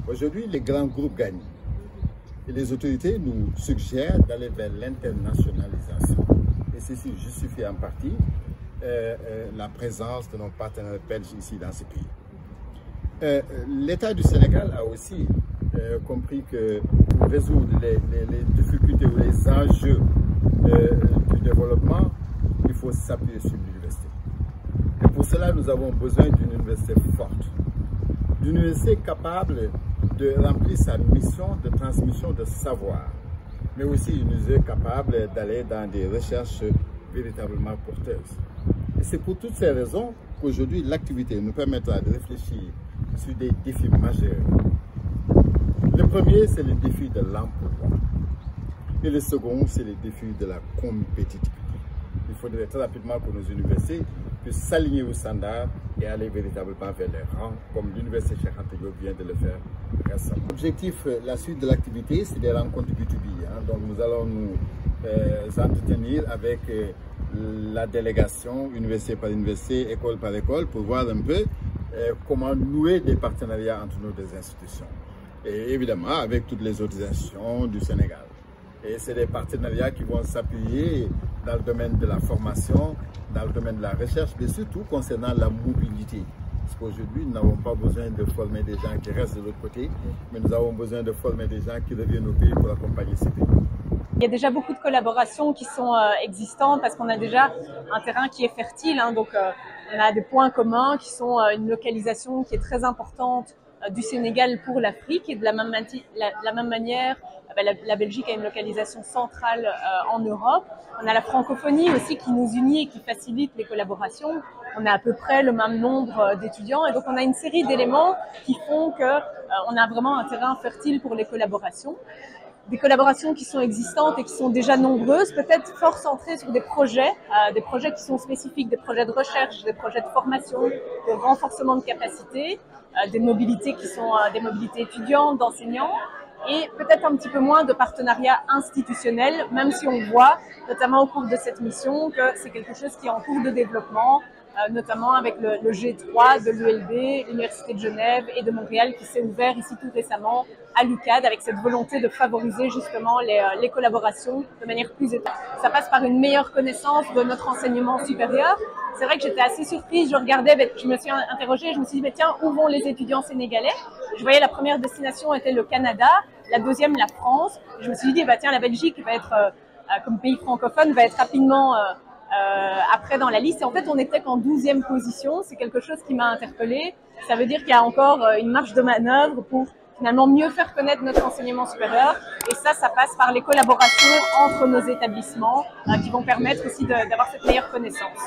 Aujourd'hui, les grands groupes gagnent. Et les autorités nous suggèrent d'aller vers l'internationalisation. Et ceci justifie en partie la présence de nos partenaires belges ici dans ce pays. L'État du Sénégal a aussi compris que pour résoudre les difficultés ou les enjeux du développement, il faut s'appuyer sur l'université. Et pour cela, nous avons besoin d'une université forte, d'une université capable de remplir sa mission de transmission de savoir, mais aussi une université capable d'aller dans des recherches véritablement porteuses. Et c'est pour toutes ces raisons qu'aujourd'hui, l'activité nous permettra de réfléchir sur des défis majeurs. Le premier, c'est le défi de l'emploi. Et le second, c'est le défi de la compétitivité. Il faudrait très rapidement que nos universités puissent s'aligner aux standards et aller véritablement vers les rangs, comme l'université Cheikh Anta Diop vient de le faire récemment. L'objectif, la suite de l'activité, c'est des rencontres B2B. Donc nous allons nous entretenir avec la délégation, université par université, école par école, pour voir un peu comment nouer des partenariats entre nos deux institutions. Et évidemment avec toutes les autres institutions du Sénégal. Et c'est des partenariats qui vont s'appuyer dans le domaine de la formation, dans le domaine de la recherche, mais surtout concernant la mobilité. Parce qu'aujourd'hui, nous n'avons pas besoin de former des gens qui restent de l'autre côté, mais nous avons besoin de former des gens qui reviennent au pays pour accompagner ces pays. Il y a déjà beaucoup de collaborations qui sont existantes parce qu'on a déjà un terrain qui est fertile. Donc, on a des points communs qui sont une localisation qui est très importante du Sénégal pour l'Afrique et de la même manière, la Belgique a une localisation centrale en Europe. On a la francophonie aussi qui nous unit et qui facilite les collaborations. On a à peu près le même nombre d'étudiants et donc on a une série d'éléments qui font qu'on a vraiment un terrain fertile pour les collaborations. Des collaborations qui sont existantes et qui sont déjà nombreuses, peut-être fort centrées sur des projets qui sont spécifiques, des projets de recherche, des projets de formation, de renforcement de capacité, des mobilités qui sont des mobilités étudiantes, d'enseignants, et peut-être un petit peu moins de partenariats institutionnels, même si on voit, notamment au cours de cette mission, que c'est quelque chose qui est en cours de développement, notamment avec le G3 de l'ULB, l'Université de Genève et de Montréal qui s'est ouvert ici tout récemment à l'UQAD avec cette volonté de favoriser justement les collaborations de manière plus étroite. Ça passe par une meilleure connaissance de notre enseignement supérieur. C'est vrai que j'étais assez surprise, je regardais, je me suis interrogée, je me suis dit, mais tiens, où vont les étudiants sénégalais? Je voyais la première destination était le Canada, la deuxième la France. Je me suis dit, tiens, la Belgique va être, comme pays francophone, va être rapidement après dans la liste. Et en fait, on n'était qu'en 12e position. C'est quelque chose qui m'a interpellée. Ça veut dire qu'il y a encore une marge de manœuvre pour finalement mieux faire connaître notre enseignement supérieur. Et ça passe par les collaborations entre nos établissements qui vont permettre aussi d'avoir cette meilleure connaissance.